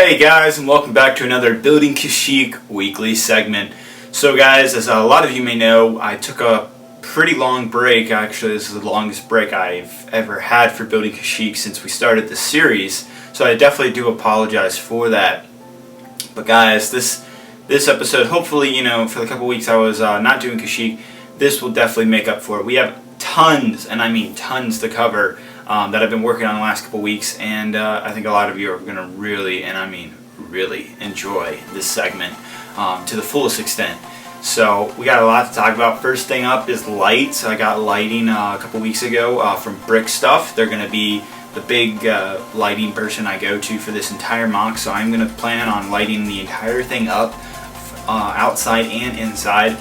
Hey guys, and welcome back to another Building Kashyyyk weekly segment. So guys, as a lot of you may know, I took a pretty long break. Actually, this is the longest break I've ever had for Building Kashyyyk since we started this series. So I definitely do apologize for that. But guys, this episode, hopefully, for the couple weeks I was not doing Kashyyyk, this will definitely make up for it. We have tons, and I mean tons, to cover that I've been working on the last couple weeks, and I think a lot of you are going to really, and I mean really, enjoy this segment to the fullest extent. So we got a lot to talk about. First thing up is lights. I got lighting a couple weeks ago from Brix stuff. They're going to be the big lighting person I go to for this entire mock, so I'm going to plan on lighting the entire thing up, outside and inside.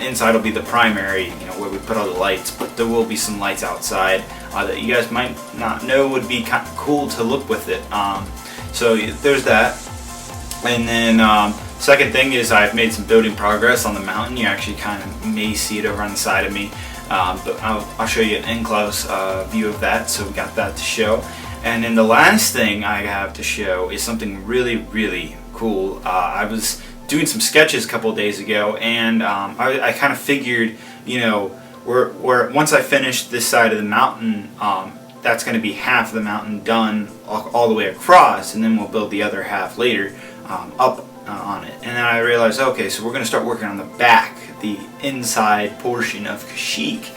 Inside will be the primary, where we put all the lights, but there will be some lights outside that you guys might not know would be kind of cool to look with it. So there's that. And then second thing is I've made some building progress on the mountain. You actually kind of may see it over on the side of me, but I'll show you an in-close view of that, so we got that to show. And then the last thing I have to show is something really, really cool. I was doing some sketches a couple of days ago, and I kind of figured, where once I finish this side of the mountain, that's going to be half of the mountain done all the way across, and then we'll build the other half later up on it. And then I realized, okay, so we're going to start working on the back, the inside portion of Kashyyyk.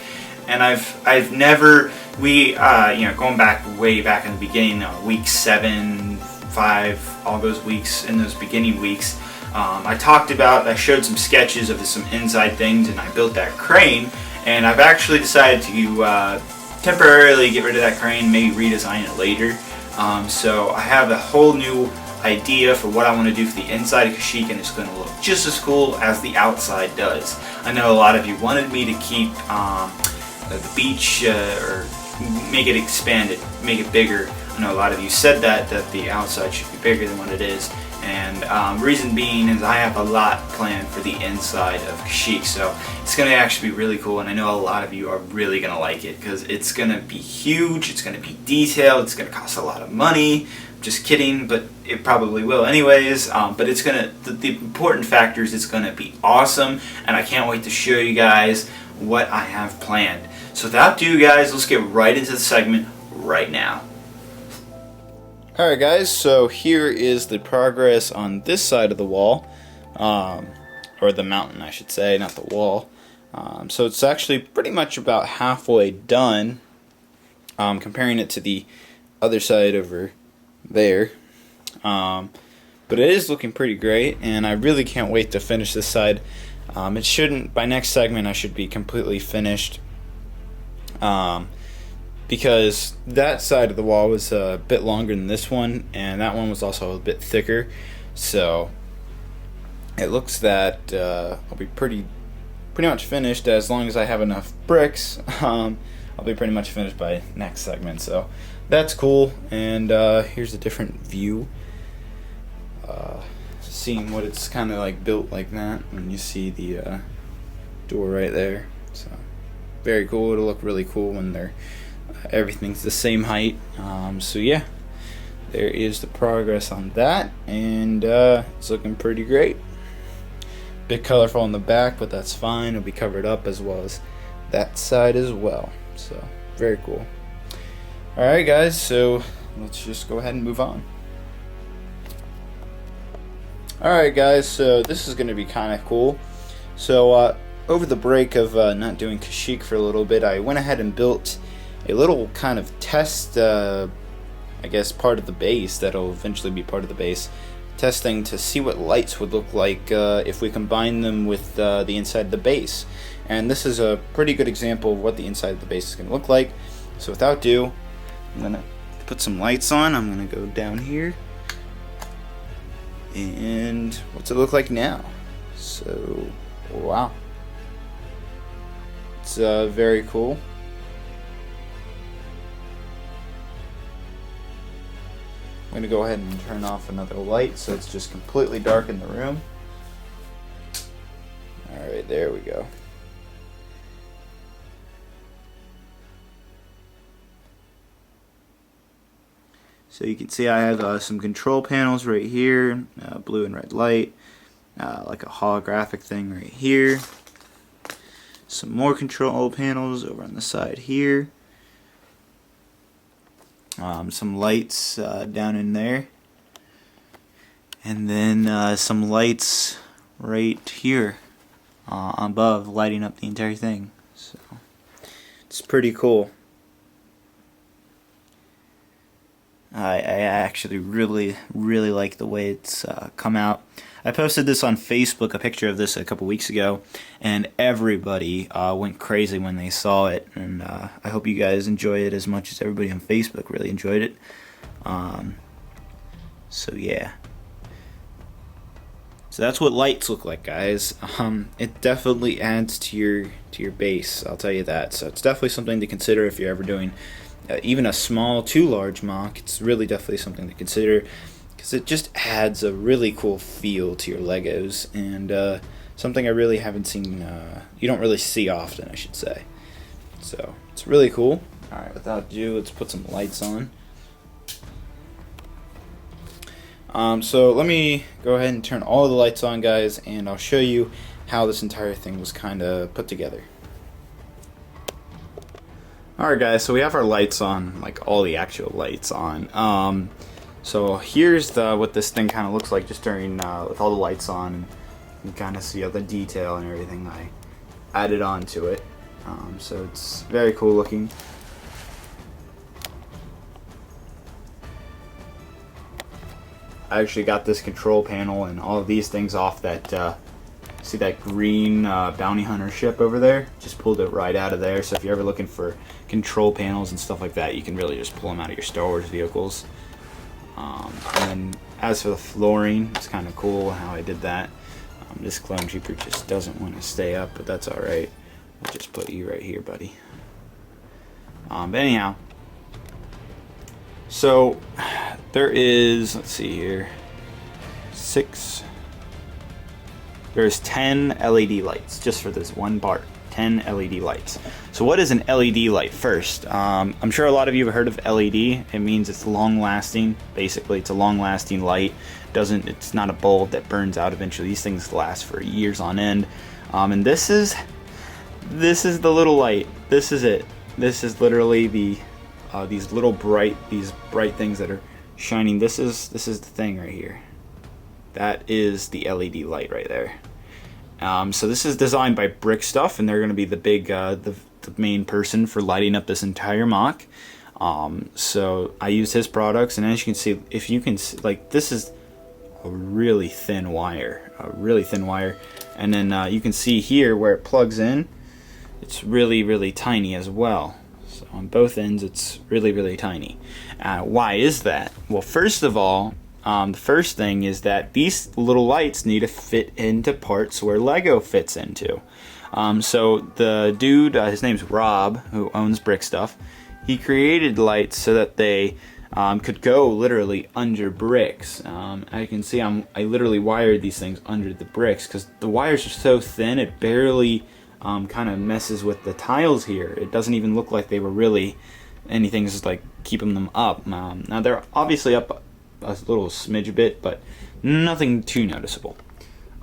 And I've never, going back way back in the beginning, week 7, 5, all those weeks, in those beginning weeks, I showed some sketches of some inside things, and I built that crane, and I've actually decided to temporarily get rid of that crane, maybe redesign it later. So I have a whole new idea for what I want to do for the inside of Kashyyyk, and it's going to look just as cool as the outside does. I know a lot of you wanted me to keep the beach, or make it expanded, make it bigger. I know a lot of you said that the outside should be bigger than what it is. And reason being is I have a lot planned for the inside of Kashyyyk, so it's going to actually be really cool, and I know a lot of you are really going to like it because it's going to be huge, it's going to be detailed, it's going to cost a lot of money. Just kidding, but it probably will anyways. But it's going to, the important factor is it's going to be awesome, and I can't wait to show you guys what I have planned. So without ado, guys, let's get right into the segment right now. Alright guys, so here is the progress on this side of the wall, or the mountain I should say, not the wall. So it's actually pretty much about halfway done, comparing it to the other side over there. But it is looking pretty great, and I really can't wait to finish this side. It shouldn't, by next segment I should be completely finished. Because that side of the wall was a bit longer than this one, and that one was also a bit thicker, so it looks that I'll be pretty much finished as long as I have enough bricks. I'll be pretty much finished by next segment, so that's cool. And here's a different view, seeing what it's kind of like built like that when you see the door right there. So very cool. It'll look really cool when they're everything's the same height. So yeah, there is the progress on that, and it's looking pretty great. Bit colorful on the back, but that's fine. It'll be covered up as well as that side as well. So very cool. Alright guys, so let's just go ahead and move on. Alright guys, so this is going to be kind of cool. So over the break of not doing Kashyyyk for a little bit, I went ahead and built a little kind of test, I guess, part of the base that'll eventually be part of the base. Testing to see what lights would look like if we combine them with the inside of the base. And this is a pretty good example of what the inside of the base is going to look like. So without ado, I'm going to put some lights on. I'm going to go down here. And what's it look like now? So, wow. It's very cool. I'm going to go ahead and turn off another light so it's just completely dark in the room. Alright, there we go. So you can see I have some control panels right here, blue and red light, like a holographic thing right here. Some more control panels over on the side here. Some lights down in there. And then some lights right here above, lighting up the entire thing. So it's pretty cool. I actually really like the way it's come out. I posted this on Facebook, a picture of this a couple weeks ago, and everybody went crazy when they saw it. And I hope you guys enjoy it as much as everybody on Facebook really enjoyed it. So yeah. So that's what lights look like, guys. It definitely adds to your base, I'll tell you that. So it's definitely something to consider if you're ever doing even a small to large mock. It's really definitely something to consider because it just adds a really cool feel to your Legos, and something I really haven't seen, you don't really see often, I should say. So it's really cool. Alright, without ado, let's put some lights on. So let me go ahead and turn all the lights on, guys, and I'll show you how this entire thing was kind of put together. Alright guys, so we have our lights on, like all the actual lights on. So here's what this thing kind of looks like just during, with all the lights on, and you kind of see all the detail and everything I added onto it. So it's very cool looking. I actually got this control panel and all of these things off that, see that green bounty hunter ship over there? Just pulled it right out of there. So if you're ever looking for control panels and stuff like that, you can really just pull them out of your Star Wars vehicles. And then as for the flooring, it's kind of cool how I did that. This clone trooper just doesn't want to stay up, but that's alright. I'll just put you right here, buddy. But anyhow, so there is, let's see here, there's 10 LED lights just for this one part. 10 LED lights. So what is an LED light first? I'm sure a lot of you have heard of LED. It means it's long lasting. Basically, it's a long lasting light. It's not a bulb that burns out eventually. These things last for years on end. And this is the little light. This is it. This is literally these bright things that are shining. This is the thing right here. That is the LED light right there. So this is designed by Brix stuff, and they're going to be the big, the main person for lighting up this entire mock. So I used his products, and as you can see, if you can see, like, this is a really thin wire, and then you can see here where it plugs in, it's really tiny as well. So on both ends, it's really tiny. Why is that? Well, first of all, the first thing is that these little lights need to fit into parts where Lego fits into. So the dude, his name's Rob, who owns Brix stuff, he created lights so that they could go literally under bricks. As you can see, I literally wired these things under the bricks because the wires are so thin it barely kind of messes with the tiles here. It doesn't even look like they were really anything, just like keeping them up. Now they're obviously up a little smidge bit, but nothing too noticeable.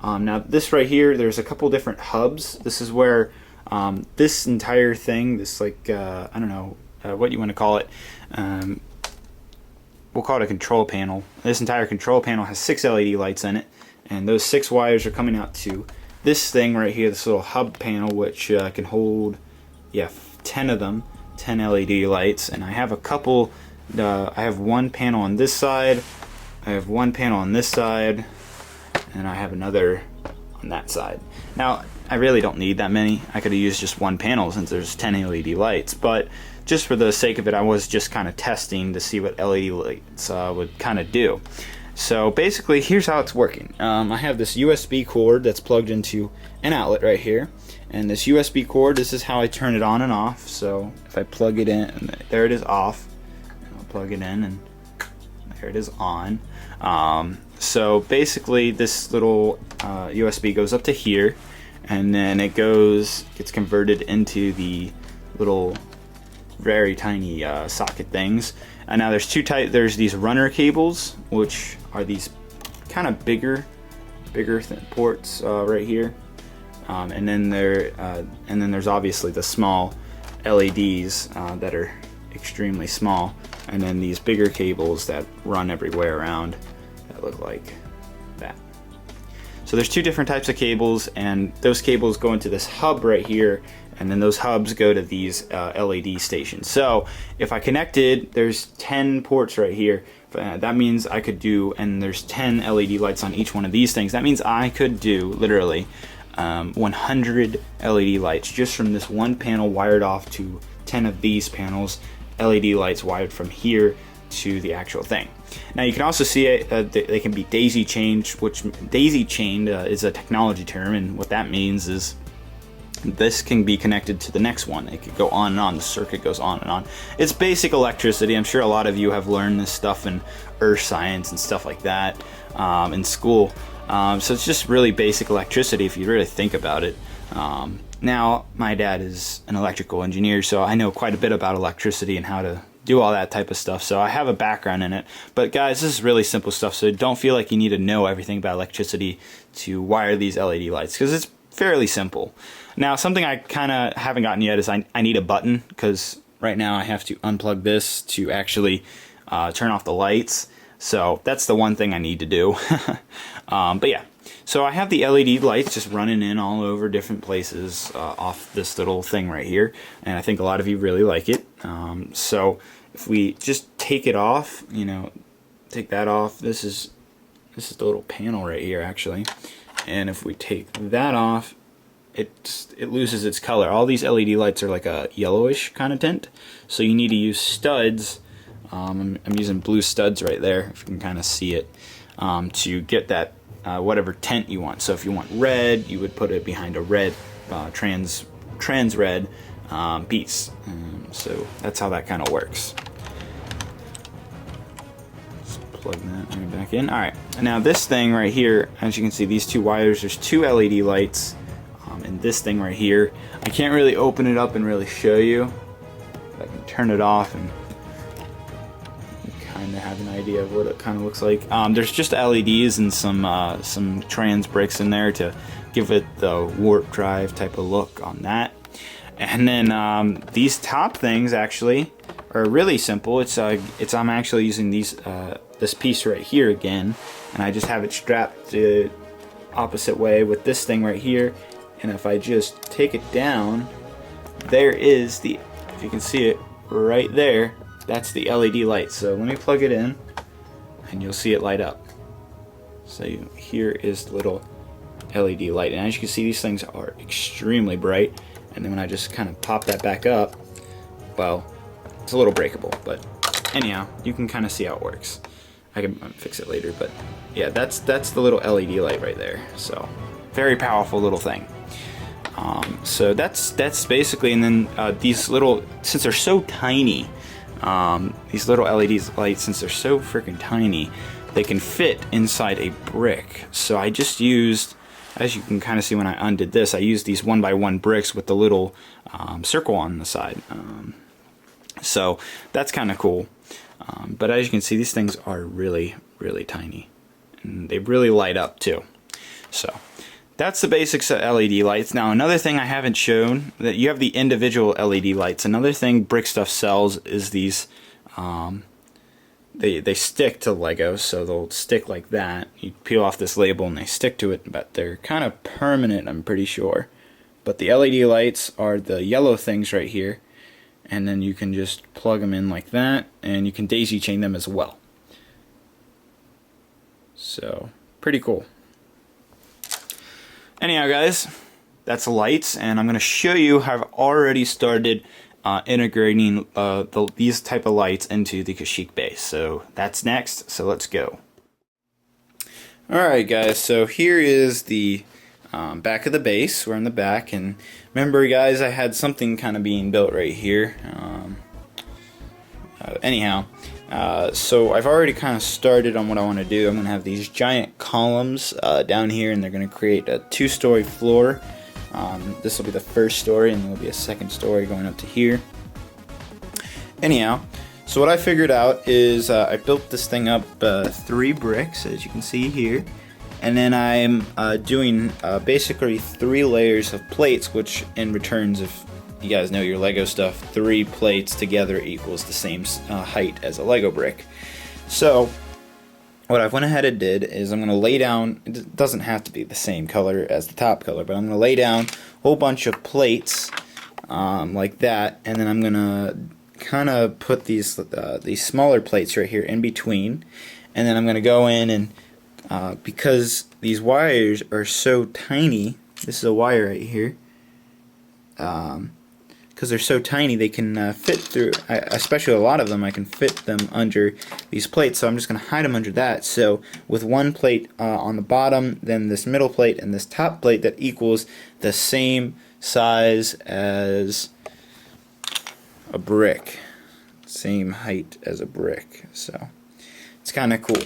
Now this right here, there's a couple different hubs. This is where this entire thing, this like I don't know what you want to call it, we'll call it a control panel. This entire control panel has 6 LED lights in it, and those 6 wires are coming out to this thing right here, this little hub panel, which can hold 10 of them, 10 LED lights. And I have a couple, I have one panel on this side, I have one panel on this side, and I have another on that side. Now I really don't need that many. I could have used just one panel since there's 10 LED lights, but just for the sake of it, I was just kind of testing to see what LED lights would kind of do. So basically, here's how it's working. I have this USB cord that's plugged into an outlet right here, and this USB cord, this is how I turn it on and off. So if I plug it in, and there it is off, and I'll plug it in, and there it is on. So basically, this little USB goes up to here, and then it gets converted into the little very tiny socket things. And now there's there's these runner cables, which are these kind of bigger ports right here. And then there's obviously the small LEDs that are extremely small, and then these bigger cables that run everywhere around that look like that. So there's two different types of cables, and those cables go into this hub right here, and then those hubs go to these LED stations. So if I connected, there's 10 ports right here. That means I could do, and there's 10 LED lights on each one of these things. That means I could do literally 100 LED lights just from this one panel wired off to 10 of these panels, LED lights wired from here to the actual thing. Now you can also see it, they can be daisy chained, which daisy chained is a technology term, and what that means is this can be connected to the next one. It could go on and on. The circuit goes on and on. It's basic electricity. I'm sure a lot of you have learned this stuff in earth science and stuff like that in school. So it's just really basic electricity if you really think about it. Now, my dad is an electrical engineer, so I know quite a bit about electricity and how to do all that type of stuff, so I have a background in it. But guys, this is really simple stuff, so don't feel like you need to know everything about electricity to wire these LED lights, because it's fairly simple. Now, something I kind of haven't gotten yet is I need a button, because right now I have to unplug this to actually turn off the lights. So that's the one thing I need to do. But yeah, so I have the LED lights just running in all over different places off this little thing right here, and I think a lot of you really like it. So if we just take it off, you know, take that off, this is the little panel right here actually, and if we take that off, it loses its color. All these LED lights are like a yellowish kind of tint, so you need to use studs. I'm using blue studs right there, if you can kind of see it, to get that whatever tint you want. So if you want red, you would put it behind a red trans red piece. So that's how that kind of works. Let's plug that right back in. All right, now this thing right here, as you can see, these two wires, there's two LED lights, and this thing right here, I can't really open it up and really show you. I can turn it off and kind of have an idea of what it kind of looks like. There's just LEDs and some trans bricks in there to give it the warp drive type of look on that. And then these top things actually are really simple. I'm actually using this piece right here again, and I just have it strapped the opposite way with this thing right here. And if I just take it down, there is the, if you can see it right there, that's the LED light. So let me plug it in and you'll see it light up. So here is the little LED light, and as you can see, these things are extremely bright. And then when I just kind of pop that back up, well, it's a little breakable, but anyhow, you can kind of see how it works. I can fix it later, but yeah, that's the little LED light right there. So very powerful little thing. So that's basically, and then these little, since they're so tiny, these little LED lights, since they're so freaking tiny, they can fit inside a brick. So I just used, as you can kind of see when I undid this, I used these 1x1 bricks with the little circle on the side. So that's kind of cool. But as you can see, these things are really, really tiny, and they really light up too. So that's the basics of LED lights. Now, another thing I haven't shown, that you have the individual LED lights. Another thing Brick Stuff sells is these, they stick to Lego, so they'll stick like that. You peel off this label and they stick to it, but they're kind of permanent, I'm pretty sure. But the LED lights are the yellow things right here, and then you can just plug them in like that, and you can daisy chain them as well. So, pretty cool. Anyhow, guys, that's the lights, and I'm going to show you how I've already started integrating these type of lights into the Kashyyyk base. So that's next, so let's go. Alright guys, so here is the back of the base. We're in the back, and remember guys, I had something kind of being built right here. So I've already kind of started on what I want to do. I'm going to have these giant columns down here, and they're going to create a 2-story floor. This will be the first story, and there will be a second story going up to here. Anyhow, so what I figured out is I built this thing up 3 bricks, as you can see here, and then I'm doing basically 3 layers of plates, which in returns, if you guys know your Lego stuff, 3 plates together equals the same height as a Lego brick. So what I went ahead and did is I'm going to lay down, it doesn't have to be the same color as the top color, but I'm going to lay down a whole bunch of plates like that, and then I'm going to kind of put these smaller plates right here in between, and then I'm going to go in and because these wires are so tiny, this is a wire right here, because they're so tiny they can fit through, especially a lot of them, I can fit them under these plates, so I'm just going to hide them under that. So with one plate on the bottom, then this middle plate, and this top plate that equals the same size as a brick, same height as a brick, so it's kind of cool.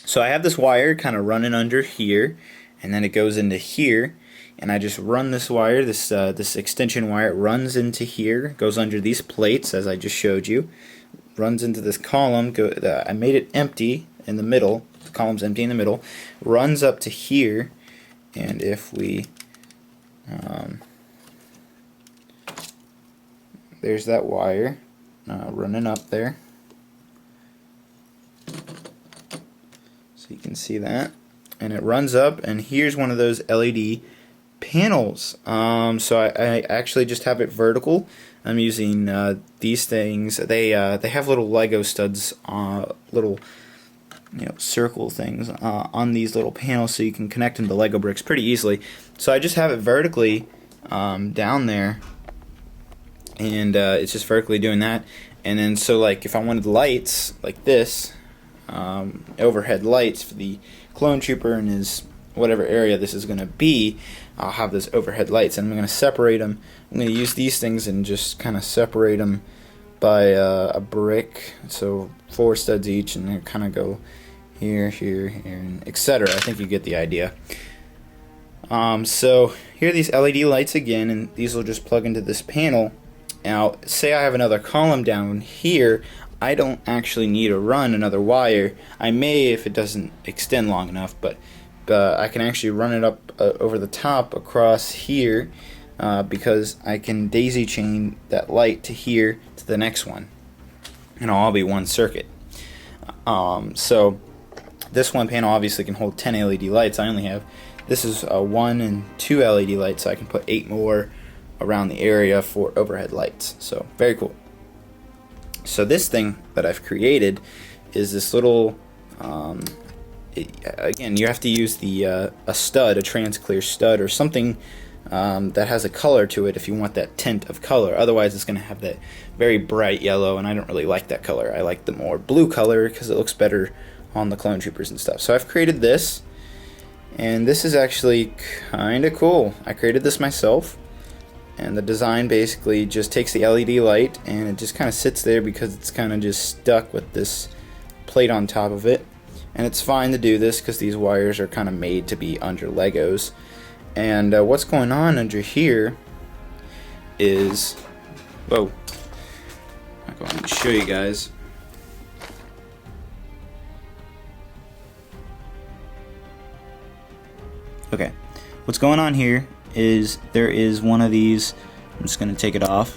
So I have this wire kind of running under here, and then it goes into here, and I just run this wire, this extension wire, it runs into here, goes under these plates as I just showed you, runs into this column, I made it empty in the middle, the column's empty in the middle, runs up to here, and if we there's that wire running up there, so you can see that, and it runs up, and here's one of those LED panels. So I actually just have it vertical. I'm using these things. They have little Lego studs, little circle things on these little panels, so you can connect them to Lego bricks pretty easily. So I just have it vertically down there, and it's just vertically doing that. And then so like if I wanted lights like this, overhead lights for the clone trooper and his whatever area this is going to be, I'll have those overhead lights, and I'm going to separate them. I'm going to use these things and just kind of separate them by a brick, so 4 studs each, and they kind of go here, here, here, and etc. I think you get the idea. So here are these LED lights again, and these will just plug into this panel. Now, say I have another column down here, I don't actually need to run another wire. I may if it doesn't extend long enough, but I can actually run it up over the top across here because I can daisy chain that light to here to the next one, and it'll all be one circuit. So this one panel obviously can hold 10 LED lights. I only have, this is 1 and 2 LED lights, so I can put 8 more around the area for overhead lights. So very cool. So this thing that I've created is this little again, you have to use the a stud, a trans-clear stud, or something that has a color to it if you want that tint of color. Otherwise it's going to have that very bright yellow, and I don't really like that color. I like the more blue color because it looks better on the clone troopers and stuff. So I've created this, and this is actually kind of cool. I created this myself, and the design basically just takes the LED light and it just kind of sits there because it's kind of just stuck with this plate on top of it. And it's fine to do this because these wires are kind of made to be under Legos. And what's going on under here is, whoa, I'll go ahead and show you guys. Okay, what's going on here is there is one of these, I'm just going to take it off.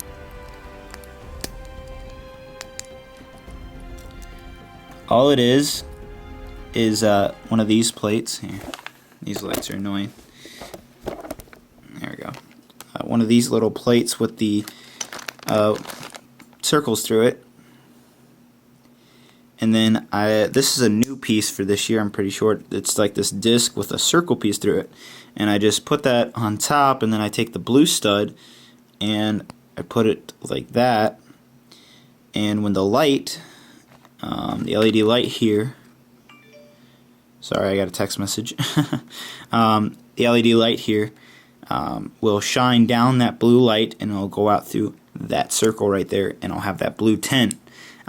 All it is one of these plates. Here, these lights are annoying. There we go. One of these little plates with the circles through it. And then this is a new piece for this year, I'm pretty sure. It's like this disc with a circle piece through it. And I just put that on top, and then I take the blue stud and I put it like that. And when the light, the LED light here, sorry, I got a text message. The LED light here will shine down that blue light, and it'll go out through that circle right there, and it'll have that blue tint.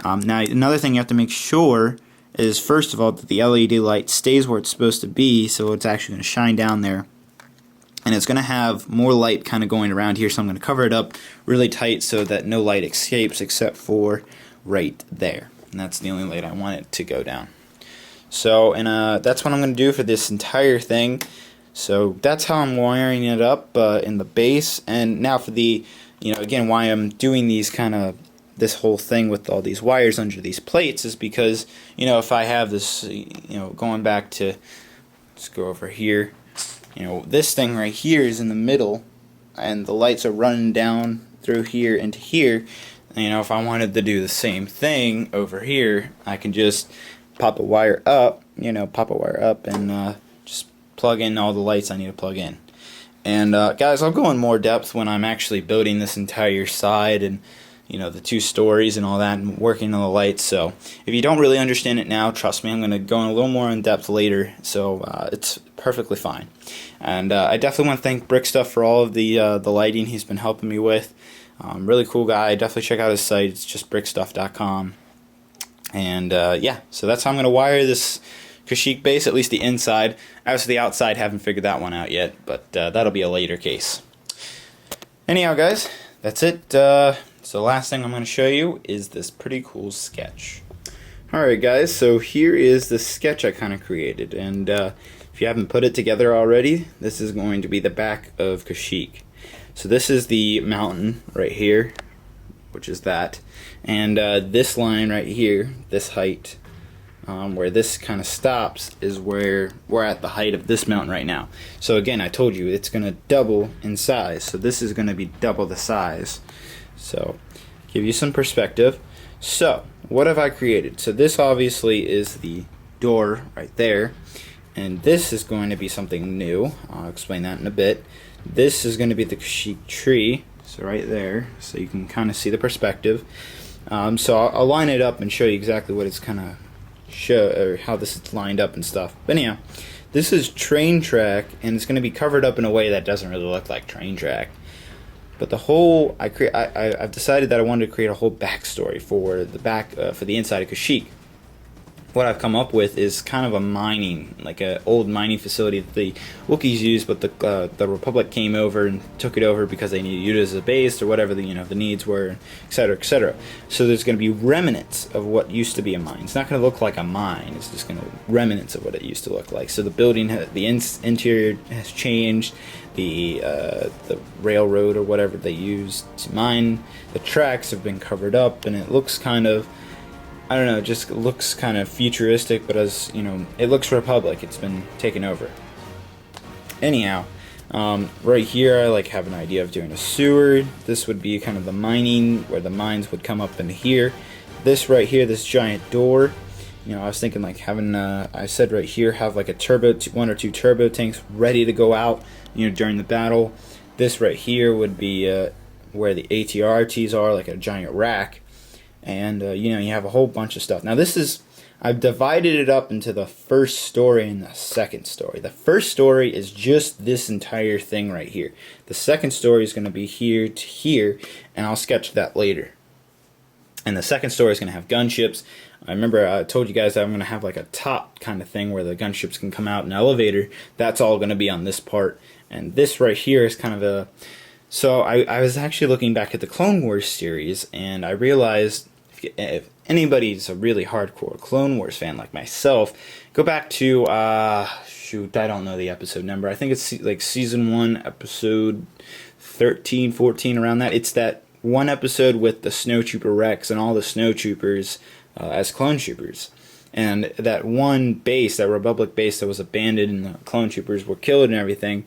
Now, another thing you have to make sure is, first of all, that the LED light stays where it's supposed to be, so it's actually going to shine down there. and it's going to have more light kind of going around here, so I'm going to cover it up really tight so that no light escapes except for right there, and that's the only light I want it to go down. So, and that's what I'm going to do for this entire thing. So that's how I'm wiring it up in the base. And now for the, again, why I'm doing these this whole thing with all these wires under these plates is because, if I have this, going back to, let's go over here, this thing right here is in the middle, and the lights are running down through here into here. If I wanted to do the same thing over here, I can just pop a wire up, and just plug in all the lights I need to plug in. And guys, I'll go in more depth when I'm actually building this entire side and the 2 stories and all that, and working on the lights. So if you don't really understand it now, trust me, I'm going to go in a little more in depth later. So it's perfectly fine. And I definitely want to thank Brix for all of the lighting he's been helping me with. Really cool guy. Definitely check out his site. It's just brixstuff.com. And yeah, so that's how I'm going to wire this Kashyyyk base, at least the inside. As for the outside, haven't figured that one out yet, but that'll be a later case. Anyhow, guys, that's it. So the last thing I'm going to show you is this pretty cool sketch. Alright guys, so here is the sketch I kind of created, and if you haven't put it together already, this is going to be the back of Kashyyyk. So this is the mountain right here, which is that, and this line right here, this height, where this kind of stops, is where we're at the height of this mountain right now. So again, I told you it's going to double in size, so this is going to be double the size. So give you some perspective. So what have I created? So this obviously is the door right there, and this is going to be something new. I'll explain that in a bit. This is going to be the Kashyyyk tree, so right there, so you can kind of see the perspective. So I'll line it up and show you exactly what it's kind of or how this is lined up and stuff. But anyhow, this is train track, and it's going to be covered up in a way that doesn't really look like train track. But the whole, I've decided that I wanted to create a whole backstory for the inside of Kashyyyk. What I've come up with is kind of a mining, like an old mining facility that the Wookiees used, but the Republic came over and took it over because they needed it as a base or whatever the needs were, etc., etc. So there's going to be remnants of what used to be a mine. It's not going to look like a mine. It's just going to remnants of what it used to look like. So the building, the interior has changed. The railroad or whatever they used to mine the tracks have been covered up, and it looks kind of, I don't know, just looks kind of futuristic, but as it looks Republic. It's been taken over. Anyhow, right here I have an idea of doing a sewer. This would be kind of the mining, where the mines would come up into here. This right here, this giant door, I was thinking having I said right here, have like a 1 or 2 turbo tanks ready to go out during the battle. This right here would be where the ATRTs are, like a giant rack. And you have a whole bunch of stuff. Now I've divided it up into the first story and the second story. The first story is just this entire thing right here. The second story is going to be here to here, and I'll sketch that later. And the second story is going to have gunships. I remember I told you guys that I'm going to have like a top kind of thing where the gunships can come out, an elevator. That's all going to be on this part. And this right here is kind of a... So I was actually looking back at the Clone Wars series, and I realized if anybody's a really hardcore Clone Wars fan like myself, go back to, shoot, I don't know the episode number. I think it's like season 1, episode 13, 14, around that. It's that one episode with the Snowtrooper Rex and all the Snowtroopers as clone troopers. And that one base, that Republic base that was abandoned and the clone troopers were killed and everything,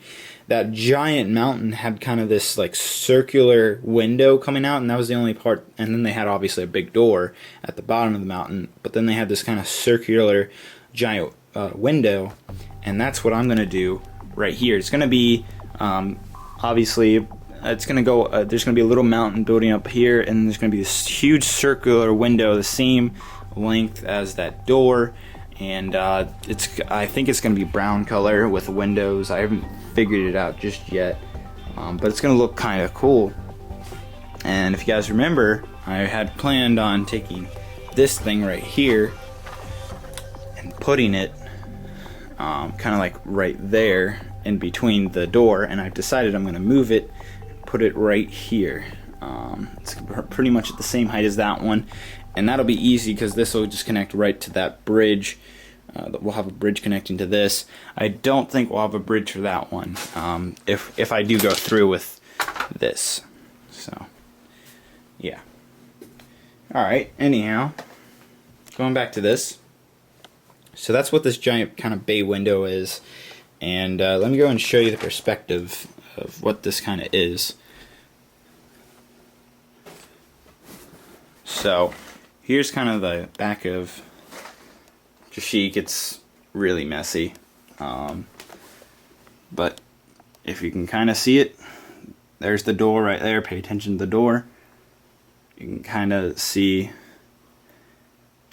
that giant mountain had kind of this like circular window coming out, and that was the only part. And then they had obviously a big door at the bottom of the mountain, but then they had this kind of circular giant window, and that's what I'm going to do right here. It's going to be obviously it's going to go there's going to be a little mountain building up here, and there's going to be this huge circular window the same length as that door, and I think it's going to be brown color with windows. I haven't figured it out just yet, but it's going to look kind of cool. And if you guys remember, I had planned on taking this thing right here and putting it kind of like right there, in between the door, and I've decided I'm going to move it, put it right here. It's pretty much at the same height as that one, and that'll be easy because this will just connect right to that bridge. We'll have a bridge connecting to this. I don't think we'll have a bridge for that one if I do go through with this. So yeah. Alright, anyhow, going back to this. So that's what this giant kind of bay window is, and let me go and show you the perspective of what this kind of is. So here's kind of the back of Kashyyyk. It's really messy, but if you can kind of see it, there's the door right there. Pay attention to the door. You can kind of see,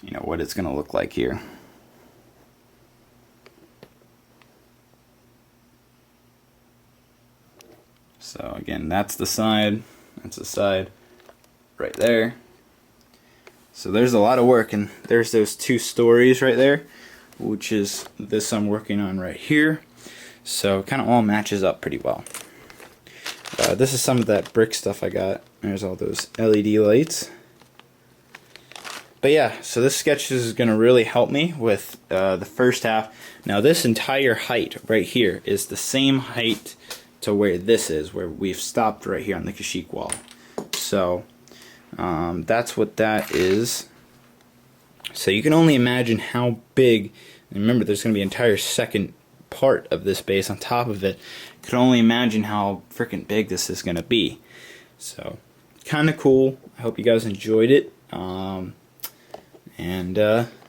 you know, what it's going to look like here. So again, that's the side right there. So there's a lot of work, and there's those 2 stories right there, which is this I'm working on right here. So it kind of all matches up pretty well. This is some of that brick stuff I got. There's all those LED lights. But yeah, so this sketch is going to really help me with the first half. Now this entire height right here is the same height to where this is, where we've stopped right here on the Kashyyyk wall. So that's what that is. So you can only imagine how big, and remember there's going to be an entire second part of this base on top of it. You can only imagine how freaking big this is going to be. So kind of cool. I hope you guys enjoyed it.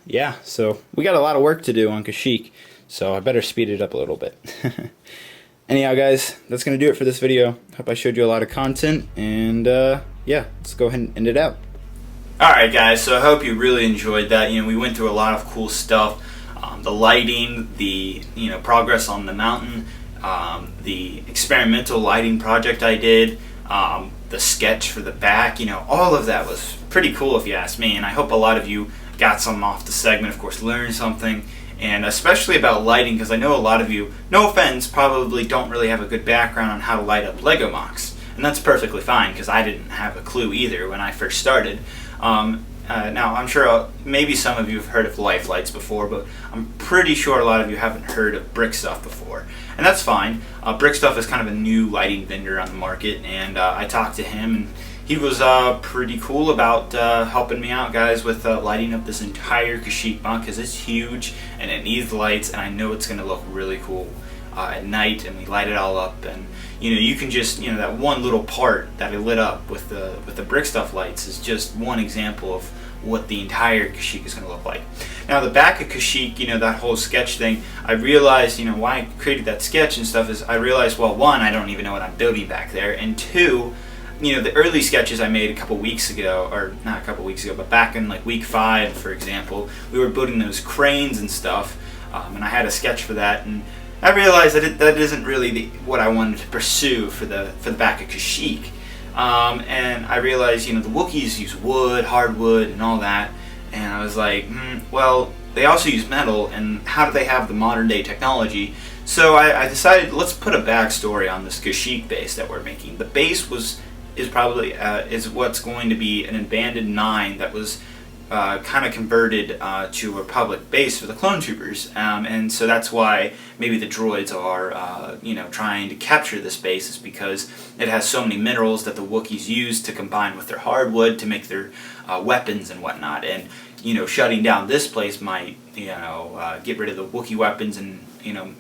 Yeah, so we got a lot of work to do on Kashyyyk, so I better speed it up a little bit. Anyhow guys, that's going to do it for this video. Hope I showed you a lot of content, and yeah, let's go ahead and end it out. Alright guys, so I hope you really enjoyed that. You know, we went through a lot of cool stuff. The lighting, the progress on the mountain, the experimental lighting project I did, the sketch for the back, all of that was pretty cool if you ask me, and I hope a lot of you got something off the segment, of course learned something, and especially about lighting, because I know a lot of you, no offense, probably don't really have a good background on how to light up Lego MOCs, and that's perfectly fine because I didn't have a clue either when I first started. Now, I'm sure maybe some of you have heard of life lights before, but I'm pretty sure a lot of you haven't heard of Brix stuff before. And that's fine. Brix stuff is kind of a new lighting vendor on the market, and I talked to him, and he was pretty cool about helping me out, guys, with lighting up this entire Kashyyyk MOC, because it's huge, and it needs lights, and I know it's going to look really cool at night, and we light it all up, and you can just, that one little part that I lit up with the Brix stuff lights is just one example of what the entire Kashyyyk is going to look like. Now the back of Kashyyyk, that whole sketch thing, I realized, why I created that sketch and stuff is I realized, well, one, I don't even know what I'm building back there, and two, the early sketches I made a couple weeks ago, or not a couple weeks ago, but back in like week 5, for example, we were building those cranes and stuff, and I had a sketch for that, and I realized that that isn't really what I wanted to pursue for the back of Kashyyyk. And I realized, the Wookiees use wood, hardwood, and all that, and I was like, well, they also use metal, and how do they have the modern day technology? So I decided, let's put a backstory on this Kashyyyk base that we're making. The base is what's going to be an abandoned mine that was kind of converted to a public base for the clone troopers, and so that's why maybe the droids are trying to capture this base, is because it has so many minerals that the Wookiees use to combine with their hardwood to make their weapons and whatnot, and shutting down this place might get rid of the Wookiee weapons and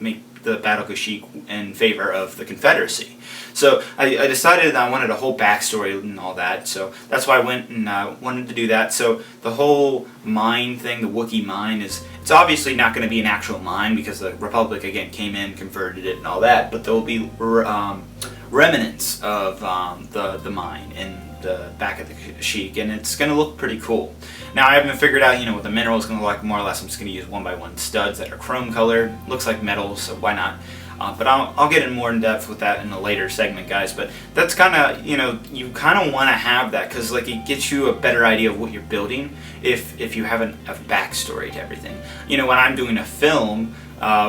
make the Battle Kashyyyk in favor of the Confederacy. So I decided that I wanted a whole backstory and all that, so that's why I went and wanted to do that. So the whole mine thing, the Wookiee mine, it's obviously not going to be an actual mine because the Republic again came in, converted it and all that, but there will be remnants of the mine in the back of the Kashyyyk, and it's going to look pretty cool. Now I haven't figured out what the mineral is going to look like. More or less I'm just going to use 1x1 studs that are chrome colored. Looks like metal, so why not? But I'll get in more in depth with that in a later segment, guys. But that's kind of, you kind of want to have that, because like it gets you a better idea of what you're building if you have a backstory to everything. When I'm doing a film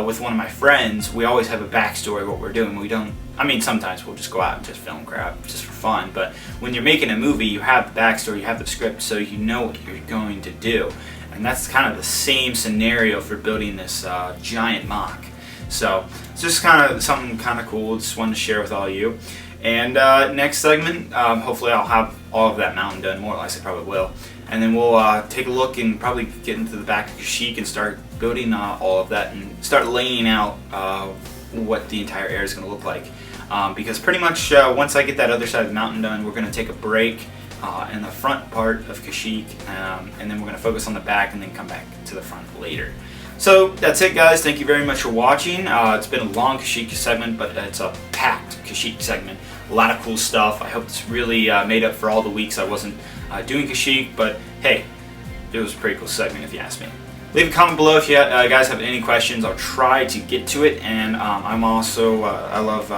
with one of my friends, we always have a backstory of what we're doing. We don't. I mean, sometimes we'll just go out and just film crap just for fun. But when you're making a movie, you have the backstory, you have the script, so you know what you're going to do. And that's kind of the same scenario for building this giant mock. So it's just kind of something kind of cool. Just wanted to share with all of you. And next segment, hopefully I'll have all of that mountain done. More or less, I probably will. And then we'll take a look and probably get into the back of Kashyyyk and start building all of that and start laying out what the entire area is going to look like. Because pretty much once I get that other side of the mountain done, we're going to take a break in the front part of Kashyyyk, and then we're going to focus on the back and then come back to the front later. So that's it, guys. Thank you very much for watching. It's been a long Kashyyyk segment, but it's a packed Kashyyyk segment. A lot of cool stuff. I hope this really made up for all the weeks I wasn't doing Kashyyyk, but hey, it was a pretty cool segment if you ask me. Leave a comment below if you guys have any questions. I'll try to get to it, and I'm also, I love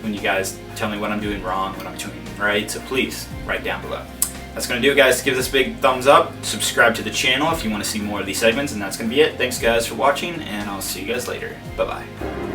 when you guys tell me what I'm doing wrong, what I'm doing right, so please write down below. That's going to do it, guys. Give this a big thumbs up, subscribe to the channel if you want to see more of these segments, and that's going to be it. Thanks, guys, for watching, and I'll see you guys later. Bye-bye.